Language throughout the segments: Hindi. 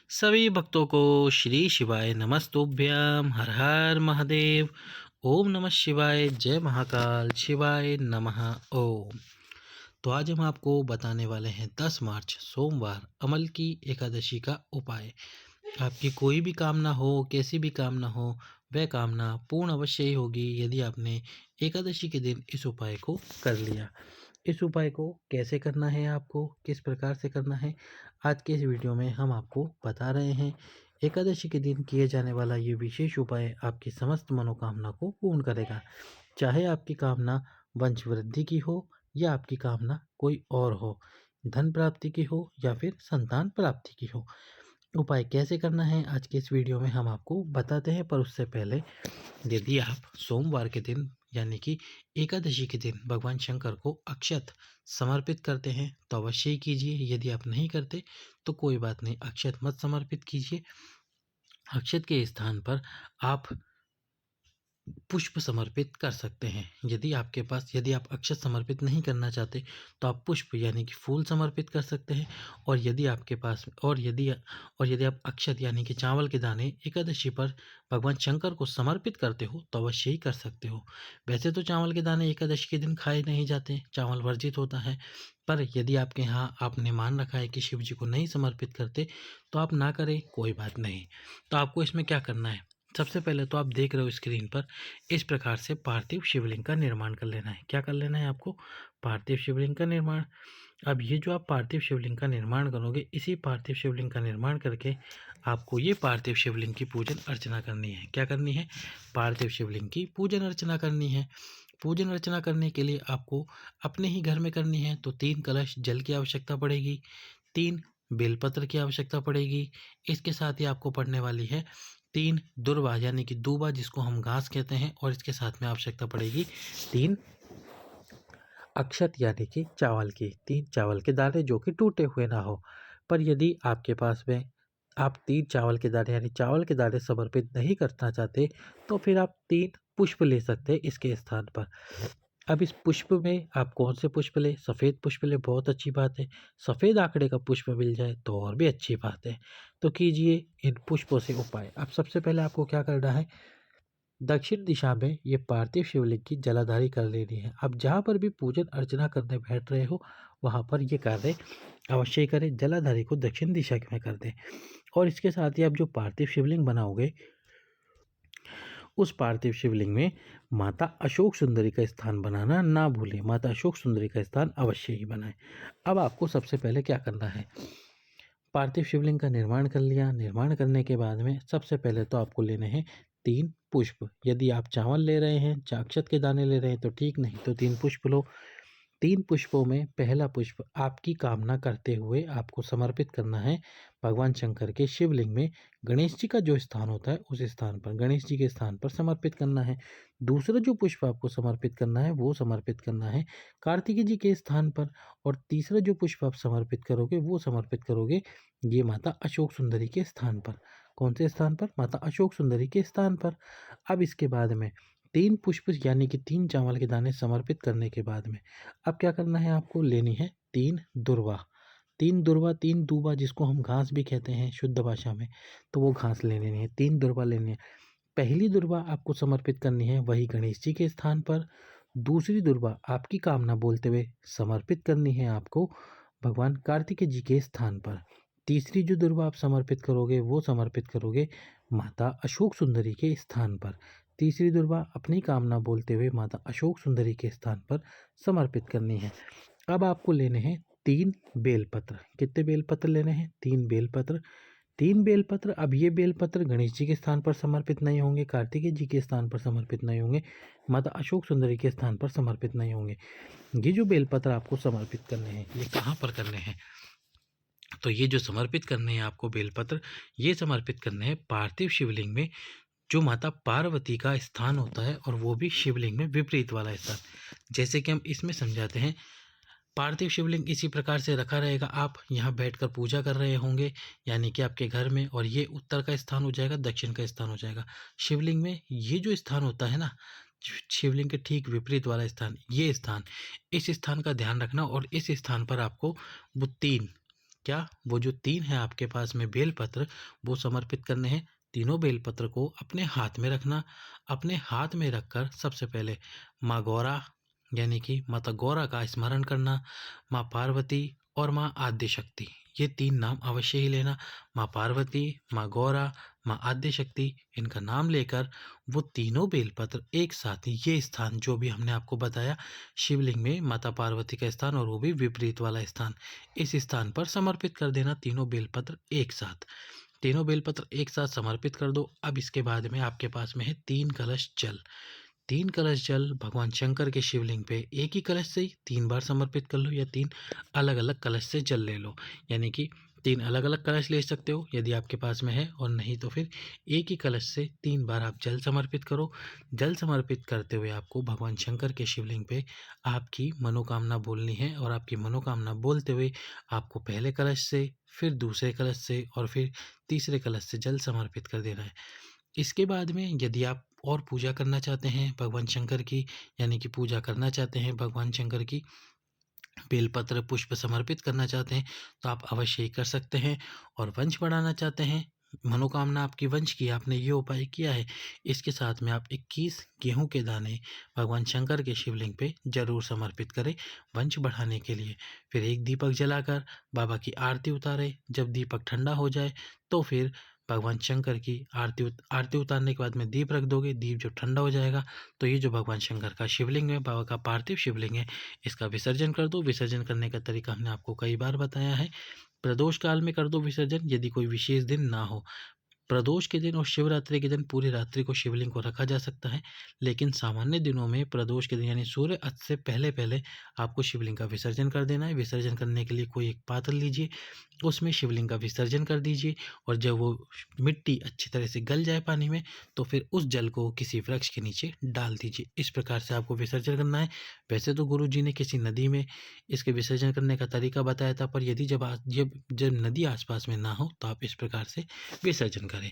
सभी भक्तों को श्री शिवाय नमस्तुभ्यम। हर हर महादेव। ओम नमः शिवाय। जय महाकाल। शिवाय नमः। ओम। तो आज हम आपको बताने वाले हैं 10 मार्च सोमवार अमल की एकादशी का उपाय। आपकी कोई भी कामना हो, कैसी भी कामना हो, वह कामना पूर्ण अवश्य ही होगी यदि आपने एकादशी के दिन इस उपाय को कर लिया। इस उपाय को कैसे करना है, आपको किस प्रकार से करना है, आज के इस वीडियो में हम आपको बता रहे हैं। एकादशी के दिन किए जाने वाला ये विशेष उपाय आपकी समस्त मनोकामना को पूर्ण करेगा। चाहे आपकी कामना वंश वृद्धि की हो या आपकी कामना कोई और हो, धन प्राप्ति की हो या फिर संतान प्राप्ति की हो। उपाय कैसे करना है आज के इस वीडियो में हम आपको बताते हैं, पर उससे पहले यदि आप सोमवार के दिन यानी कि एकादशी के दिन भगवान शंकर को अक्षत समर्पित करते हैं तो अवश्य ही कीजिए। यदि आप नहीं करते तो कोई बात नहीं, अक्षत मत समर्पित कीजिए। अक्षत के स्थान पर आप पुष्प समर्पित कर सकते हैं। यदि आप अक्षत समर्पित नहीं करना चाहते तो आप पुष्प यानी कि फूल समर्पित कर सकते हैं। और यदि आपके पास और यदि आप अक्षत यानी कि चावल के दाने एकादशी पर भगवान शंकर को समर्पित करते हो तो अवश्य ही कर सकते हो। वैसे तो चावल के दाने एकादशी के दिन खाए नहीं जाते, चावल वर्जित होता है, पर यदि आपके यहाँ आपने मान रखा है कि शिव जी को नहीं समर्पित करते तो आप ना करें, कोई बात नहीं। तो आपको इसमें क्या करना है, सबसे पहले तो आप देख रहे हो स्क्रीन पर, इस प्रकार से पार्थिव शिवलिंग का निर्माण कर लेना है। क्या कर लेना है आपको? पार्थिव शिवलिंग का निर्माण। अब ये जो आप पार्थिव शिवलिंग का निर्माण करोगे, इसी पार्थिव शिवलिंग का निर्माण करके आपको ये पार्थिव शिवलिंग की पूजन अर्चना करनी है। क्या करनी है? पार्थिव शिवलिंग की पूजन अर्चना करनी है। पूजन अर्चना करने के लिए आपको अपने ही घर में करनी है तो 3 कलश जल की आवश्यकता पड़ेगी, 3 बेलपत्र की आवश्यकता पड़ेगी। इसके साथ ही आपको पड़ने वाली है 3 दुर्वा यानी कि दूबा जिसको हम घास कहते हैं, और इसके साथ में आवश्यकता पड़ेगी 3 अक्षत यानी कि चावल की, 3 चावल के दाने जो कि टूटे हुए ना हो। पर यदि आपके पास में आप 3 चावल के दाने यानी चावल के दाने समर्पित नहीं करना चाहते तो फिर आप 3 पुष्प ले सकते हैं इसके स्थान पर। अब इस पुष्प में आप कौन से पुष्प लें? सफ़ेद पुष्प लें, बहुत अच्छी बात है। सफ़ेद आंकड़े का पुष्प मिल जाए तो और भी अच्छी बात है। तो कीजिए इन पुष्पों से उपाय। अब सबसे पहले आपको क्या करना है, दक्षिण दिशा में ये पार्थिव शिवलिंग की जलाधारी कर लेनी है। अब जहाँ पर भी पूजन अर्चना करने बैठ रहे हो वहाँ पर ये कार्य अवश्य ही करें, जलाधारी को दक्षिण दिशा में कर दें। और इसके साथ ही आप जो पार्थिव शिवलिंग बनाओगे उस पार्थिव शिवलिंग में माता अशोक सुंदरी का स्थान बनाना ना भूलें। माता अशोक सुंदरी का स्थान अवश्य ही बनाएं। अब आपको सबसे पहले क्या करना है, पार्थिव शिवलिंग का निर्माण कर लिया। निर्माण करने के बाद में सबसे पहले तो आपको लेने हैं 3 पुष्प। यदि आप चावल ले रहे हैं, अक्षत के दाने ले रहे हैं तो ठीक, नहीं तो 3 पुष्प लो। 3 पुष्पों में पहला पुष्प आपकी कामना करते हुए आपको समर्पित करना है भगवान शंकर के शिवलिंग में। गणेश जी का जो स्थान होता है उस स्थान पर, गणेश जी के स्थान पर समर्पित करना है। दूसरा जो पुष्प आपको समर्पित करना है वो समर्पित करना है कार्तिकेय जी के स्थान पर। और तीसरा जो पुष्प आप समर्पित करोगे वो समर्पित करोगे ये माता अशोक सुंदरी के स्थान पर। कौन से स्थान पर? माता अशोक सुंदरी के स्थान पर। अब इसके बाद में 3 पुष्प यानी कि 3 चावल के दाने समर्पित करने के बाद में अब क्या करना है, आपको लेनी है 3 दुर्वा। 3 दुर्वा, 3 दूबा जिसको हम घास भी कहते हैं शुद्ध भाषा में, तो वो घास ले लेनी है, 3 दुर्वा लेनी है। पहली दुर्वा आपको समर्पित करनी है वही गणेश जी के स्थान पर। दूसरी दुर्वा आपकी कामना बोलते हुए समर्पित करनी है आपको भगवान कार्तिकेय जी के स्थान पर। तीसरी जो दुर्वा आप समर्पित करोगे वो समर्पित करोगे माता अशोक सुंदरी के स्थान पर। तीसरी दुर्वा अपनी कामना बोलते हुए माता अशोक सुंदरी के स्थान पर समर्पित करनी है। अब आपको लेने हैं 3 बेलपत्र। कितने बेलपत्र लेने हैं? 3 बेलपत्र। 3 बेलपत्र। अब ये बेलपत्र गणेश जी के स्थान पर समर्पित नहीं होंगे, कार्तिकेय जी के स्थान पर समर्पित नहीं होंगे, माता अशोक सुंदरी के स्थान पर समर्पित नहीं होंगे। ये जो बेलपत्र आपको समर्पित करने हैं ये कहाँ पर करने हैं? तो ये जो समर्पित करने हैं आपको बेलपत्र, ये समर्पित करने हैं पार्थिव शिवलिंग में जो माता पार्वती का स्थान होता है, और वो भी शिवलिंग में विपरीत वाला स्थान। जैसे कि हम इसमें समझाते हैं, पार्थिव शिवलिंग इसी प्रकार से रखा रहेगा, आप यहाँ बैठकर पूजा कर रहे होंगे यानी कि आपके घर में, और ये उत्तर का स्थान हो जाएगा, दक्षिण का स्थान हो जाएगा। शिवलिंग में ये जो स्थान होता है ना, शिवलिंग के ठीक विपरीत वाला स्थान, ये स्थान, इस स्थान का ध्यान रखना। और इस स्थान पर आपको वो 3 क्या वो जो 3 है आपके पास में बेलपत्र, वो समर्पित करने हैं। तीनों बेलपत्र को अपने हाथ में रखना। अपने हाथ में रखकर सबसे पहले माँ गौरा यानी कि माता गौरा का स्मरण करना। माँ पार्वती और माँ आद्यशक्ति, ये 3 नाम अवश्य ही लेना। माँ पार्वती, माँ गौरा, माँ आद्यशक्ति, इनका नाम लेकर वो तीनों बेलपत्र एक साथ ही, ये स्थान जो भी हमने आपको बताया शिवलिंग में माता पार्वती का स्थान और वो भी विपरीत वाला स्थान, इस स्थान पर समर्पित कर देना तीनों बेलपत्र एक साथ। तीनों बेलपत्र एक साथ समर्पित कर दो। अब इसके बाद में आपके पास में है 3 कलश जल। 3 कलश जल भगवान शंकर के शिवलिंग पे एक ही कलश से ही 3 बार समर्पित कर लो, या 3 अलग-अलग कलश से जल ले लो। यानी कि 3 अलग-अलग कलश ले सकते हो यदि आपके पास में है, और नहीं तो फिर एक ही कलश से 3 बार आप जल समर्पित करो। जल समर्पित करते हुए आपको भगवान शंकर के शिवलिंग पे आपकी मनोकामना बोलनी है, और आपकी मनोकामना बोलते हुए आपको पहले कलश से, फिर दूसरे कलश से और फिर तीसरे कलश से जल समर्पित कर देना है। इसके बाद में यदि आप और पूजा करना चाहते हैं भगवान शंकर की, यानी कि पूजा करना चाहते हैं भगवान शंकर की, बेलपत्र पुष्प समर्पित करना चाहते हैं, तो आप अवश्य ही कर सकते हैं। और वंश बढ़ाना चाहते हैं, मनोकामना आपकी वंश की, आपने ये उपाय किया है, इसके साथ में आप 21 गेहूं के दाने भगवान शंकर के शिवलिंग पे जरूर समर्पित करें वंश बढ़ाने के लिए। फिर एक दीपक जलाकर बाबा की आरती उतारें। जब दीपक ठंडा हो जाए तो फिर भगवान शंकर की आरती उतारने के बाद में दीप रख दोगे। दीप जब ठंडा हो जाएगा तो ये जो भगवान शंकर का शिवलिंग है, बाबा का पार्थिव शिवलिंग है, इसका विसर्जन कर दो। विसर्जन करने का तरीका हमने आपको कई बार बताया है। प्रदोष काल में कर दो विसर्जन, यदि कोई विशेष दिन ना हो। प्रदोष के दिन और शिवरात्रि के दिन पूरी रात्रि को शिवलिंग को रखा जा सकता है, लेकिन सामान्य दिनों में प्रदोष के दिन यानी सूर्य अस्त से पहले पहले आपको शिवलिंग का विसर्जन कर देना है। विसर्जन करने के लिए कोई एक पात्र लीजिए, उसमें शिवलिंग का विसर्जन कर दीजिए, और जब वो मिट्टी अच्छी तरह से गल जाए पानी में, तो फिर उस जल को किसी वृक्ष के नीचे डाल दीजिए। इस प्रकार से आपको विसर्जन करना है। वैसे तो गुरु जी ने किसी नदी में इसके विसर्जन करने का तरीका बताया था, पर यदि जब नदी आसपास में ना हो तो आप इस प्रकार से विसर्जन करें।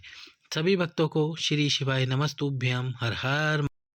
सभी भक्तों को श्री शिवाय नमस्तुभ्यम। हर हर